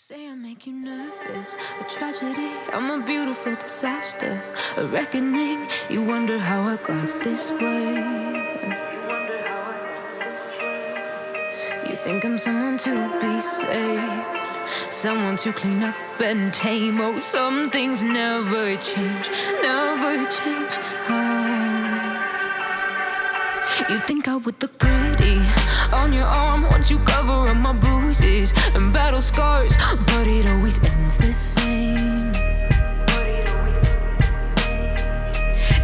Say I make you nervous, a tragedy, I'm a beautiful disaster, a reckoning, you wonder how I got this way. You think I'm someone to be saved, someone to clean up and tame. Oh, some things never change, never change. You think I would look pretty on your arm once you cover up my bruises and battle scars, but it always ends the same.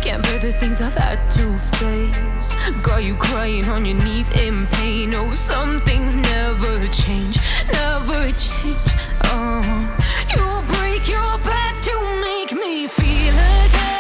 Can't bear the things I've had to face, got you crying on your knees in pain. Oh, some things never change, never change. You'll break your back to make me feel again.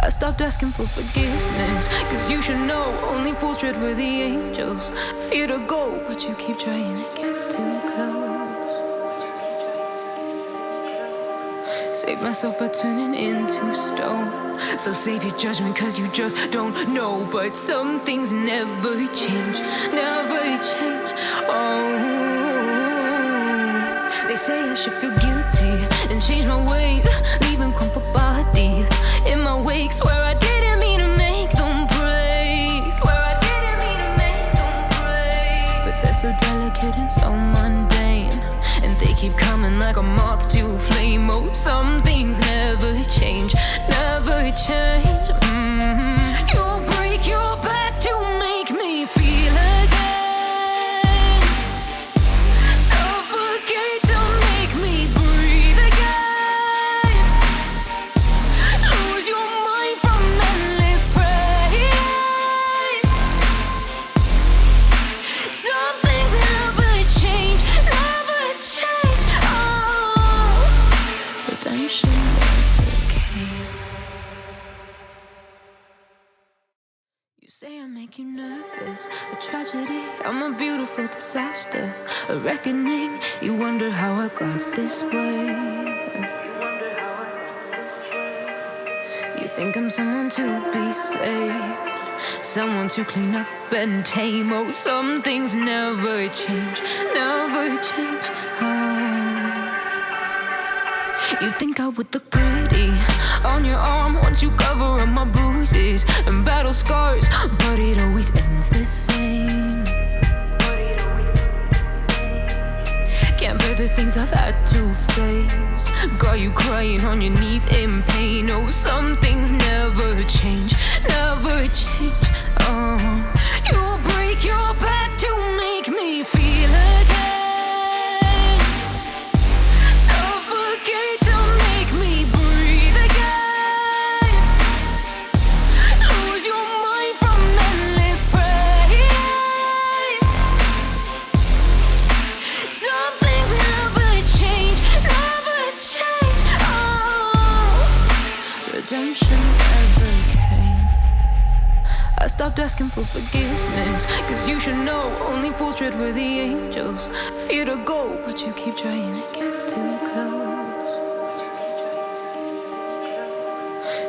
I stopped asking for forgiveness, cause you should know only fools tread where the angels fear to go, but you keep trying to get too close. Save myself by turning into stone, so save your judgment cause you just don't know. But some things never change, never change. They say I should feel guilty and change my ways, leaving crumpled bodies in my wake. Swear I didn't mean to make them break, but they're so delicate and so mundane, and they keep coming like a moth to flame. Oh, some things never change, never change. You'll break your back to make me feel again. Say I make you nervous, a tragedy, I'm a beautiful disaster, a reckoning, you wonder how I got this way. You think I'm someone to be saved, someone to clean up and tame. Oh, some things never change, never change. You think I would look pretty on your arm once you cover up my bruises and battle scars, but it always ends the same. Can't bear the things I've had to face, got you crying on your knees in pain. Oh, some things never change, never change. You'll break your back to make me feel again. Redemption never came. I stopped asking for forgiveness, cause you should know only fools tread where the angels fear to go, but you keep trying to get too close.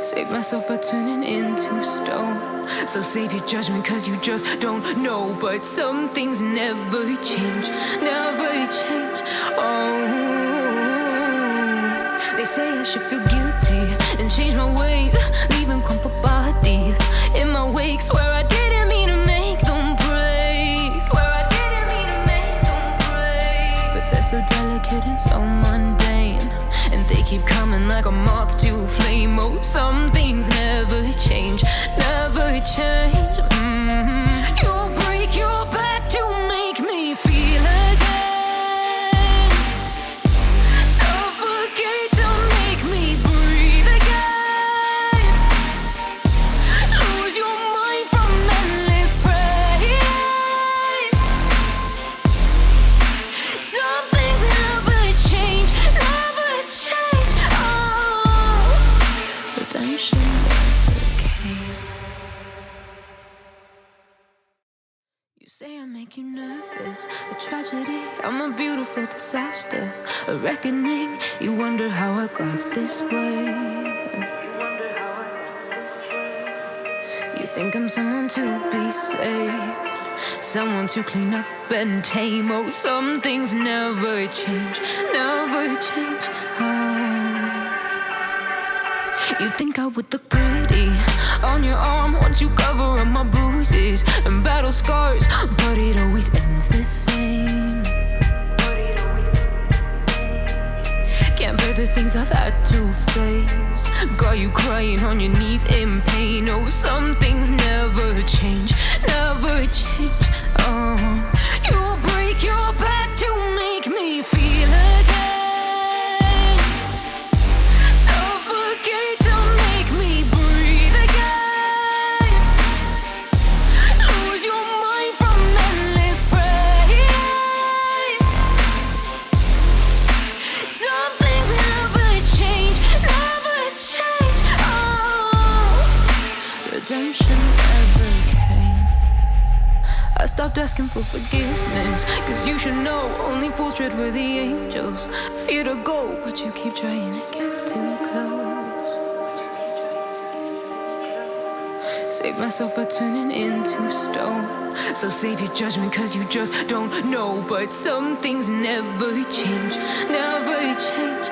Save myself by turning into stone, so save your judgment cause you just don't know. But some things never change, never change. They say I should feel guilty and change my ways, leaving crumpled bodies in my wake. Swear I didn't mean to make them break, but they're so delicate and so mundane, and they keep coming like a moth to flame. Oh, some things never change, never change. You'll break your back to make me feel again. Redemption never came. You say I make you nervous, a tragedy, I'm a beautiful disaster, a reckoning, you wonder how I got this way. You think I'm someone to be saved, someone to clean up and tame. Oh, some things never change, never change. You think I would look pretty on your arm once you cover up my bruises and battle scars, but it always ends the same. Can't bear the things I've had to face, got you crying on your knees in pain. Oh, some things never change, never change. You'll break your back to make me feel again, suffocate to make me breathe again, lose your mind from endless pain. Some things never change, never change. Redemption never came. I stopped asking for forgiveness, cause you should know only fools tread where the angels fear to go, but you keep trying to get too close. Save myself by turning into stone, so save your judgment cause you just don't know. But some things never change, never change.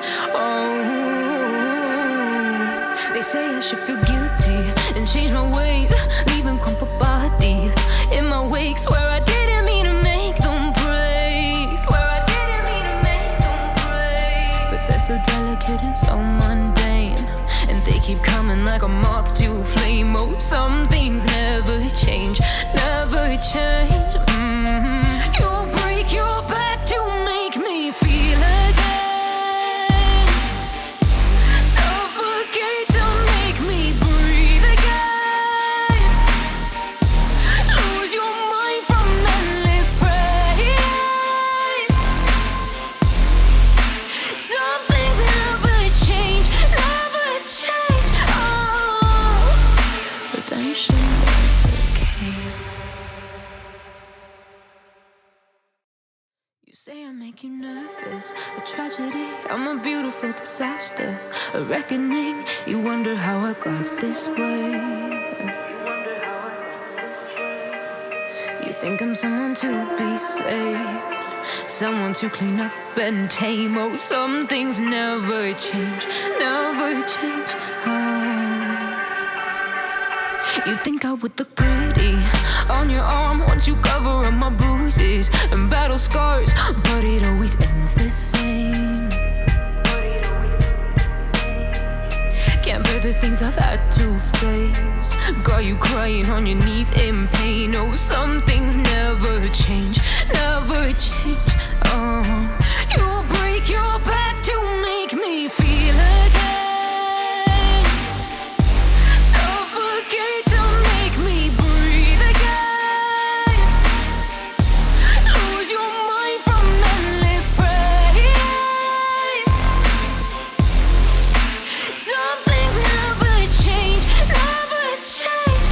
They say I should feel guilty and change my ways, leaving crumpled bodies in my wake. Swear I didn't mean to make them break, swear I didn't mean to make them break. But they're so delicate and so mundane, and they keep coming like a moth to a flame. Oh, some things never change, never change. You'll break your back to make me feel again, suffocate to make me breathe again, lose your mind from endless pain. Some things never change, never change. Redemption never came. You say I make you nervous, a tragedy, I'm a beautiful disaster, a reckoning, you wonder how I got this way. You think I'm someone to be saved, someone to clean up and tame. Oh, some things never change, never change. You think I would look pretty on your arm once you cover up my bruises and battle scars, but it always ends the same. Can't bear the things I've had to face, got you crying on your knees in pain. Oh, some things never change, never change. You'll break your back to make me feel again, suffocate to make me breathe again, lose your mind from endless pain. Some things never change, never change.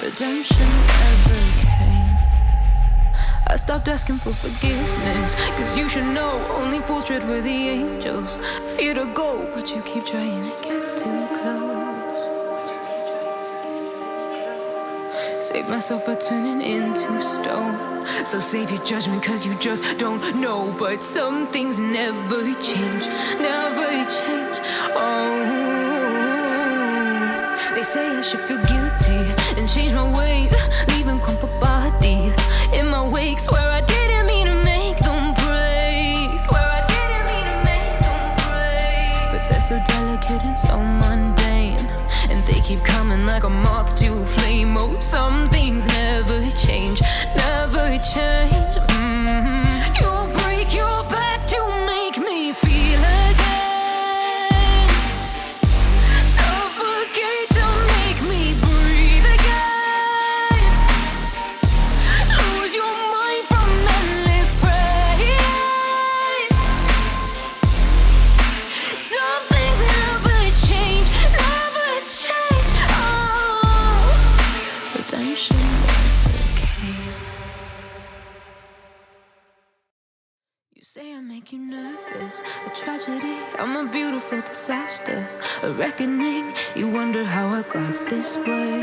Redemption never came. I stopped asking for forgiveness, cause you should know only fools tread where the angels fear to go, but you keep trying to get too close. Save myself by turning into stone, so save your judgment cause you just don't know. But some things never change, never change. They say I should feel guilty and change my ways, leaving crumpled bodies in my wake. Swear I didn't mean to make them break, swear I didn't mean to make them break. But they're so delicate and so mundane, and they keep coming like a moth to a flame. Oh, some things never change, never change. You'll break your back to make me feel again, suffocate to make me breathe again, lose your mind from endless pain. Some things never change, never change. make you nervous? A tragedy, I'm a beautiful disaster. A reckoning, you wonder how I got this way.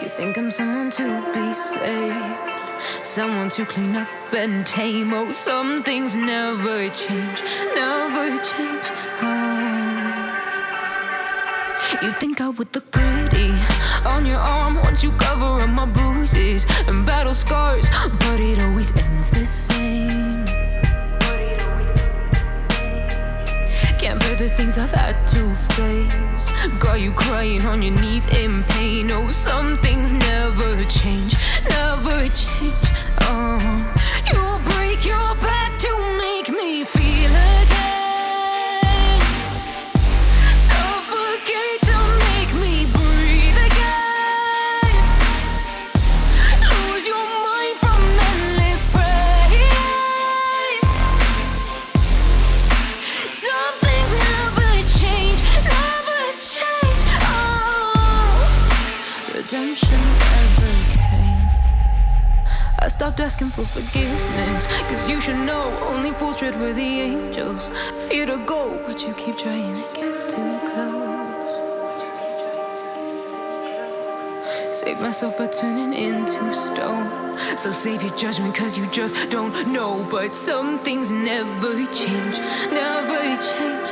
You think I'm someone to be saved, someone to clean up and tame. Oh, some things never change, never change. You think I would look pretty on your arm once you cover up my bruises and battle scars, but it always ends the same. Can't bear the things I've had to face, got you crying on your knees in pain. Oh, some things never change, never change. You'll break your back to make me feel again, suffocate to make me breathe again, lose your mind from endless pain. Some things never change, never change. Redemption never came. I stopped asking for forgiveness, cause you should know only fools tread where the angels fear to go, but you keep trying to get too close. Save myself by turning into stone, so save your judgment cause you just don't know. But some things never change, never change.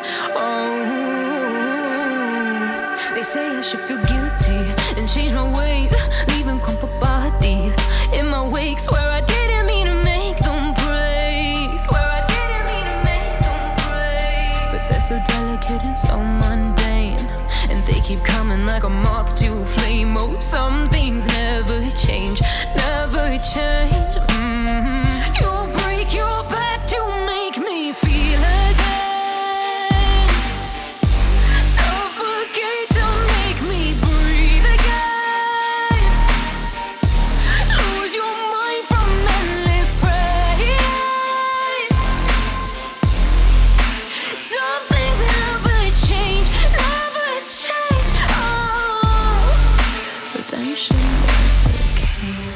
They say I should feel guilty and change my ways, leaving crumpled bodies in my wake. Swear I didn't mean to make them break, swear I didn't mean to make them break. But they're so delicate and so mundane, and they keep coming like a moth to a flame. Oh, some things never change, never change. You'll break your back to make me feel again, suffocate to make me breathe again, lose your mind from endless pain. Some things never change, never change. Redemption never came.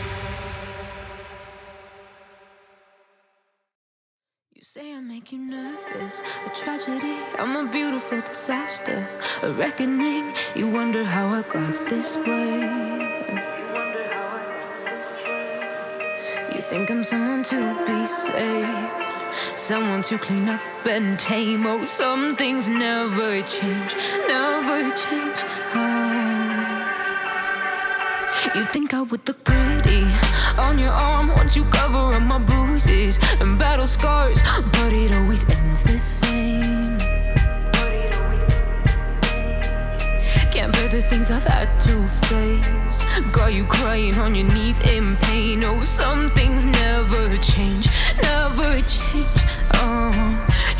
You say I make you nervous, a tragedy, I'm a beautiful disaster. A reckoning, you wonder how I got this way. You think I'm someone to be saved, someone to clean up and tame. Oh, some things never change, never change. You think I would look pretty on your arm once you cover up my bruises and battle scars, but it always ends the same. Can't bear the things I've had to face, got you crying on your knees in pain. Oh, some things never change, never change.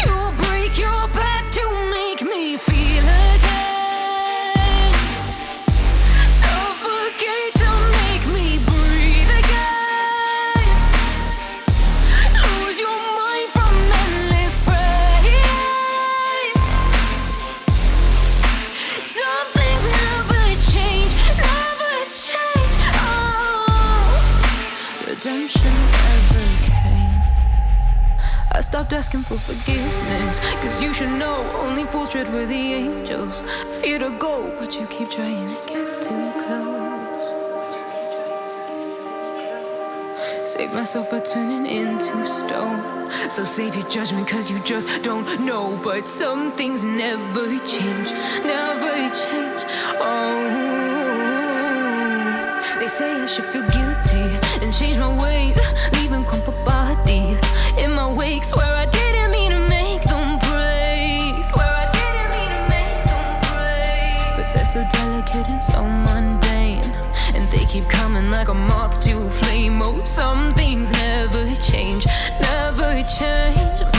You'll break your back to make me feel again, suffocate to make me breathe again, lose your mind from endless pain. Some things never change, never change. Redemption never came. I stopped asking for forgiveness, cause you should know only fools tread where the angels fear to go, but you keep trying to get too close. Save myself by turning into stone, so save your judgment cause you just don't know. But some things never change, never change. They say I should feel guilty and change my ways, leaving crumpled bodies in my wake. Swear I didn't mean to make them break, swear I didn't mean to make them break. But they're so delicate and so mundane, and they keep coming like a moth to a flame. Oh, some things never change, never change.